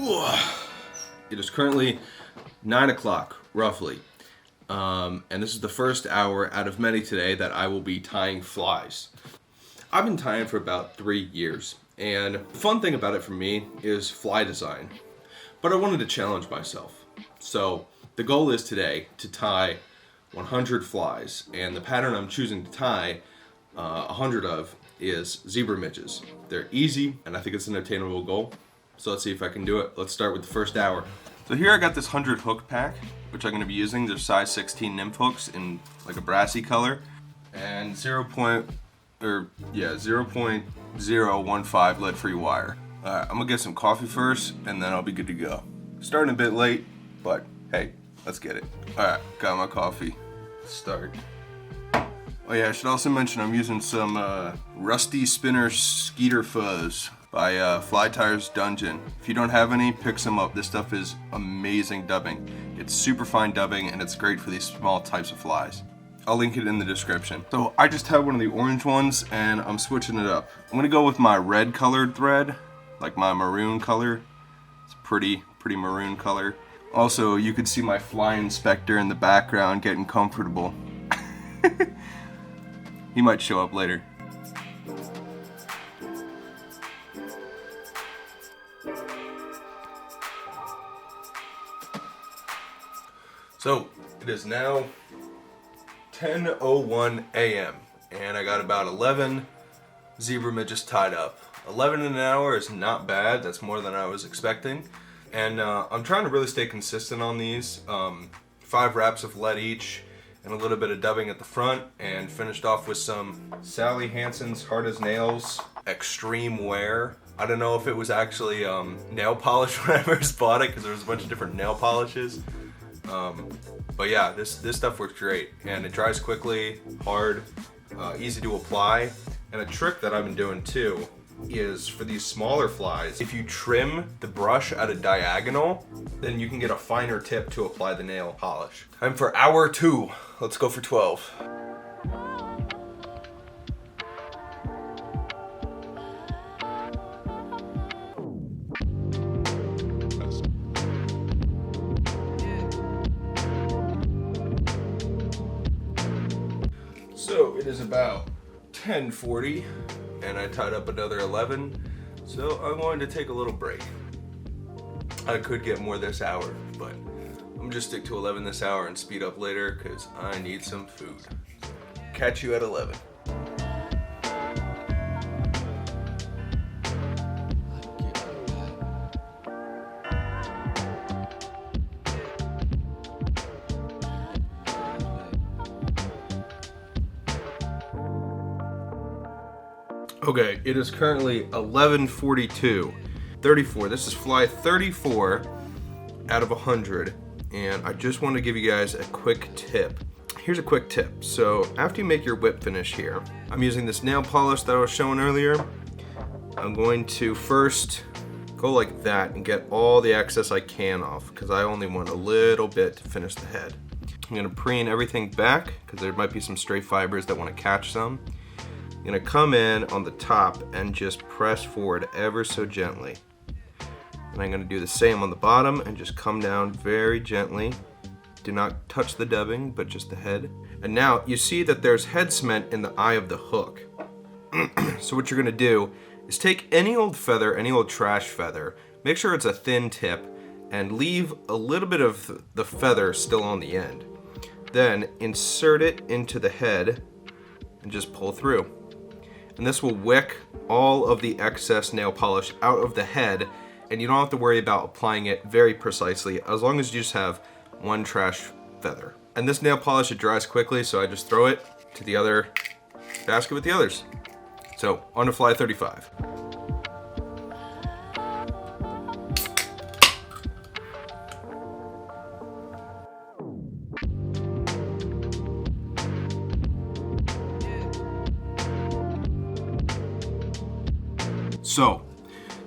It is currently 9 o'clock, roughly. And this is the first hour out of many today that I will be tying flies. I've been tying for about 3 years, and the fun thing about it for me is fly design. But I wanted to challenge myself. So the goal is today to tie 100 flies, and the pattern I'm choosing to tie 100 of is zebra midges. They're easy, and I think it's an attainable goal. So let's see if I can do it. Let's start with the first hour. So here I got this 100 hook pack, which I'm going to be using. They're size 16 nymph hooks in like a brassy color, and 0.015 lead-free wire. Alright, I'm gonna get some coffee first, and then I'll be good to go. Starting a bit late, but hey, let's get it. Alright, got my coffee. Let's start. Oh yeah, I should also mention I'm using some Rusty Spinner Skeeter Fuzz by Fly Tires Dungeon. If you don't have any, pick some up. This stuff is amazing dubbing. It's super fine dubbing, and it's great for these small types of flies. I'll link it in the description. So I just have one of the orange ones, and I'm switching it up. I'm gonna go with my red colored thread, like my maroon color. It's pretty maroon color. Also, you could see my fly inspector in the background getting comfortable. He might show up later. So it is now 10:01 a.m. and I got about 11 zebra midges tied up. 11 in an hour is not bad. That's more than I was expecting. And I'm trying to really stay consistent on these. 5 wraps of lead each and a little bit of dubbing at the front, and finished off with some Sally Hansen's Hard as Nails Extreme Wear. I don't know if it was actually nail polish when I first bought it, because there was a bunch of different nail polishes. But yeah, this stuff works great, and it dries quickly, hard, easy to apply. And a trick that I've been doing too is for these smaller flies, if you trim the brush at a diagonal, then you can get a finer tip to apply the nail polish. Time for hour 2. Let's go for 12. So it is about 10:40, and I tied up another 11, so I'm going to take a little break. I could get more this hour, but I'm just stick to 11 this hour and speed up later because I need some food. Catch you at 11. Okay, it is currently 11:42. 34. This is fly 34 out of 100, and I just want to give you guys a quick tip. Here's a quick tip. So after you make your whip finish here, I'm using this nail polish that I was showing earlier. I'm going to first go like that and get all the excess I can off, because I only want a little bit to finish the head. I'm going to preen everything back because there might be some stray fibers that want to catch some. I'm going to come in on the top and just press forward ever so gently. And I'm going to do the same on the bottom and just come down very gently. Do not touch the dubbing, but just the head. And now you see that there's head cement in the eye of the hook. So what you're going to do is take any old feather, any old trash feather, make sure it's a thin tip, and leave a little bit of the feather still on the end. Then insert it into the head and just pull through. And this will wick all of the excess nail polish out of the head, and you don't have to worry about applying it very precisely, as long as you just have one trash feather. And this nail polish, it dries quickly, so I just throw it to the other basket with the others. So on to fly 35. So,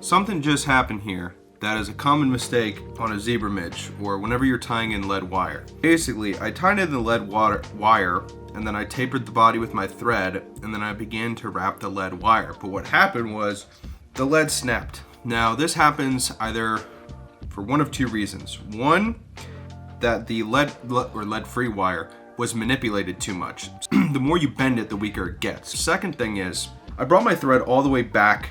something just happened here that is a common mistake on a zebra midge, or whenever you're tying in lead wire. Basically, I tied in the lead wire, and then I tapered the body with my thread, and then I began to wrap the lead wire. But what happened was, the lead snapped. Now, this happens either for one of two reasons. One, that the lead-free wire was manipulated too much. The more you bend it, the weaker it gets. Second thing is, I brought my thread all the way back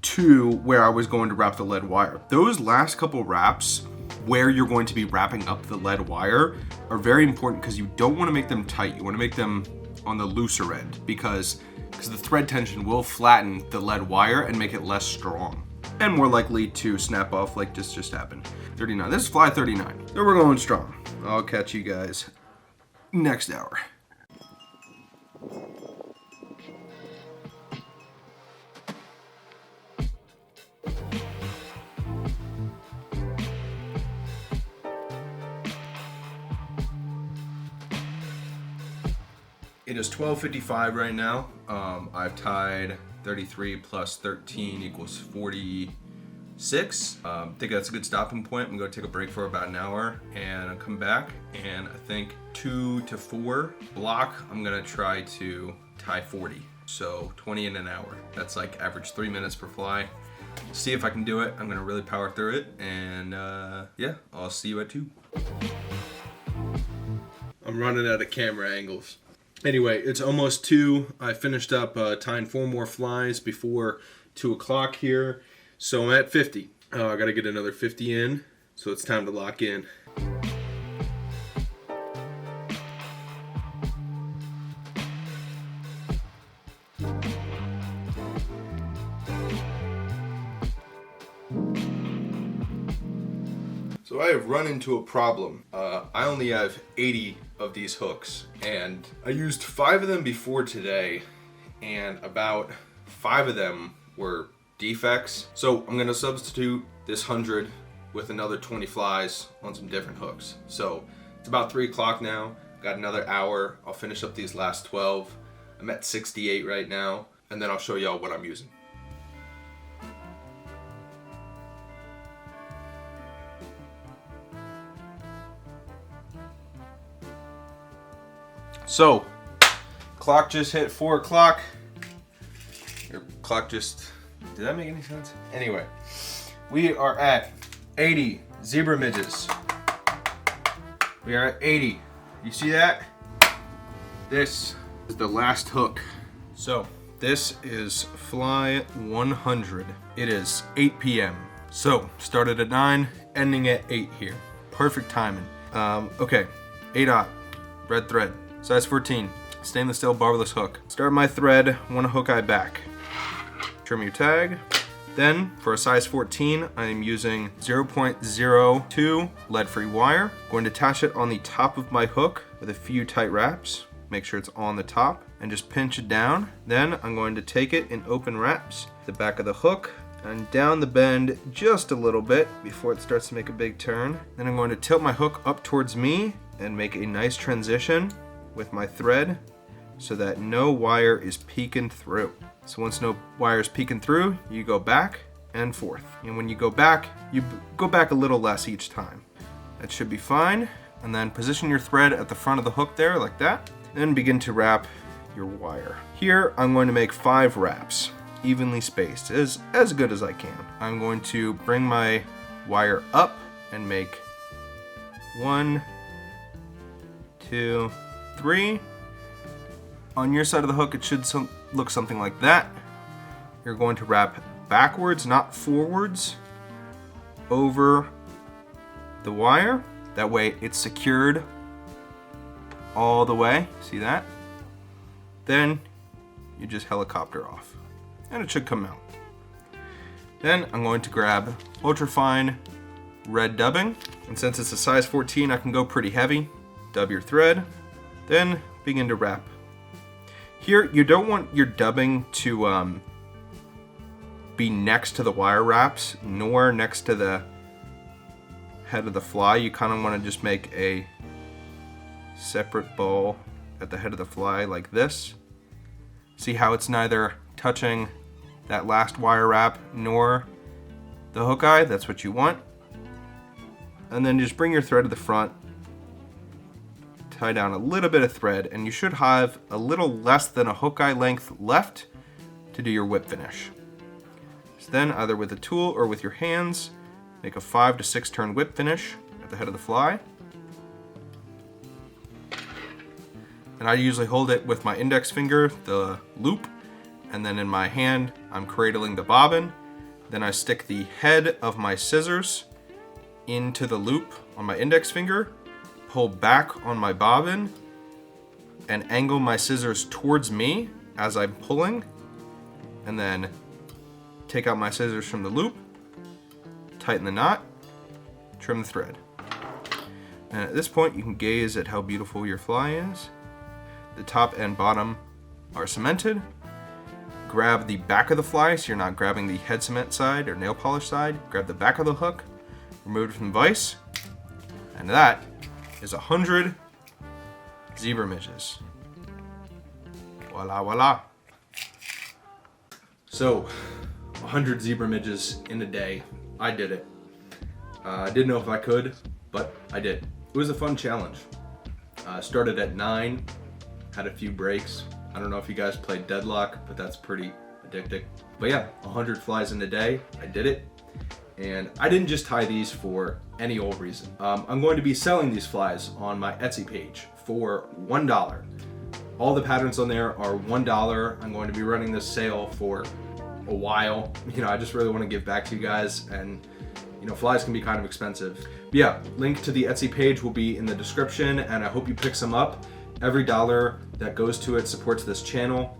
to where I was going to wrap the lead wire. Those last couple wraps, where you're going to be wrapping up the lead wire, are very important because you don't want to make them tight. You want to make them on the looser end because the thread tension will flatten the lead wire and make it less strong and more likely to snap off like this just happened. 39. This is fly 39. So we're going strong. I'll catch you guys next hour. It is 12:55 right now. I've tied 33 plus 13 equals 46. I think that's a good stopping point. I'm gonna take a break for about an hour and I'll come back, and I think 2 to 4 block, I'm gonna try to tie 40. So 20 in an hour. That's like average 3 minutes per fly. See if I can do it. I'm gonna really power through it, and yeah, I'll see you at 2. I'm running out of camera angles. Anyway, it's almost 2. I finished up tying 4 more flies before 2 o'clock here. So I'm at 50. I gotta get another 50 in, so it's time to lock in. So I have run into a problem. I only have 80 of these hooks, and I used 5 of them before today, and about 5 of them were defects. So I'm gonna substitute this 100 with another 20 flies on some different hooks. So it's about 3 o'clock now. Got another hour. I'll finish up these last 12. I'm at 68 right now, and then I'll show y'all what I'm using. So, clock just hit 4 o'clock. Your clock just, did that make any sense? Anyway, we are at 80 zebra midges. We are at 80. You see that? This is the last hook. So, this is fly 100. It is 8 p.m. So, started at 9, ending at 8 here. Perfect timing. Okay, 8/0, red thread. Size 14, stainless steel barbless hook. Start my thread, one hook eye back. Trim your tag. Then, for a size 14, I am using 0.02 lead-free wire. Going to attach it on the top of my hook with a few tight wraps. Make sure it's on the top and just pinch it down. Then I'm going to take it in open wraps, the back of the hook, and down the bend just a little bit before it starts to make a big turn. Then I'm going to tilt my hook up towards me and make a nice transition with my thread so that no wire is peeking through. So once no wire is peeking through, you go back and forth. And when you go back a little less each time. That should be fine. And then position your thread at the front of the hook there like that. Then begin to wrap your wire. Here I'm going to make 5 wraps, evenly spaced, as good as I can. I'm going to bring my wire up and make 1, 2, 3. On your side of the hook, it should look something like that. You're going to wrap backwards, not forwards, over the wire. That way it's secured all the way. See that? Then you just helicopter off, and it should come out. Then I'm going to grab ultrafine red dubbing, and since it's a size 14, I can go pretty heavy. Dub your thread. Then begin to wrap. Here, you don't want your dubbing to be next to the wire wraps, nor next to the head of the fly. You kind of want to just make a separate ball at the head of the fly like this. See how it's neither touching that last wire wrap nor the hook eye? That's what you want. And then just bring your thread to the front. Tie down a little bit of thread, and you should have a little less than a hook eye length left to do your whip finish. So then, either with a tool or with your hands, Make a 5 to 6 turn whip finish at the head of the fly. And I usually hold it with my index finger, the loop, and then in my hand, I'm cradling the bobbin. Then I stick the head of my scissors into the loop on my index finger, pull back on my bobbin, and angle my scissors towards me as I'm pulling, and then take out my scissors from the loop, tighten the knot, trim the thread. And at this point, you can gaze at how beautiful your fly is. The top and bottom are cemented. Grab the back of the fly so you're not grabbing the head cement side or nail polish side. Grab the back of the hook, remove it from the vise, and that is 100 zebra midges. Voila, voila. So, 100 zebra midges in a day. I did it. I didn't know if I could, but I did. It was a fun challenge. Started at 9, had a few breaks. I don't know if you guys played Deadlock, but that's pretty addicting. But yeah, 100 flies in a day. I did it. And I didn't just tie these for any old reason. I'm going to be selling these flies on my Etsy page for $1. All the patterns on there are $1. I'm going to be running this sale for a while. You know, I just really want to give back to you guys, and you know, flies can be kind of expensive. But yeah, link to the Etsy page will be in the description, and I hope you pick some up. Every dollar that goes to it supports this channel,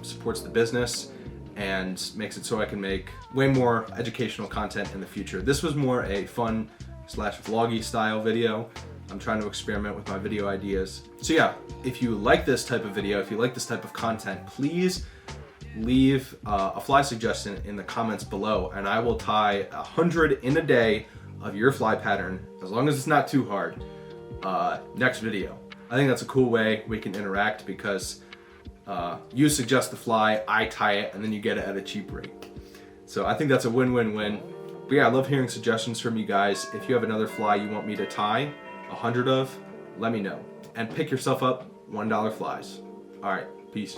supports the business, and makes it so I can make way more educational content in the future. This was more a fun / vloggy style video. I'm trying to experiment with my video ideas. So yeah, if you like this type of video, if you like this type of content, please leave a fly suggestion in the comments below, and I will tie 100 in a day of your fly pattern, as long as it's not too hard, next video. I think that's a cool way we can interact, because you suggest the fly, I tie it, and then you get it at a cheap rate. So I think that's a win-win-win. But yeah, I love hearing suggestions from you guys. If you have another fly you want me to tie 100 of, let me know. And pick yourself up $1 flies. All right, peace.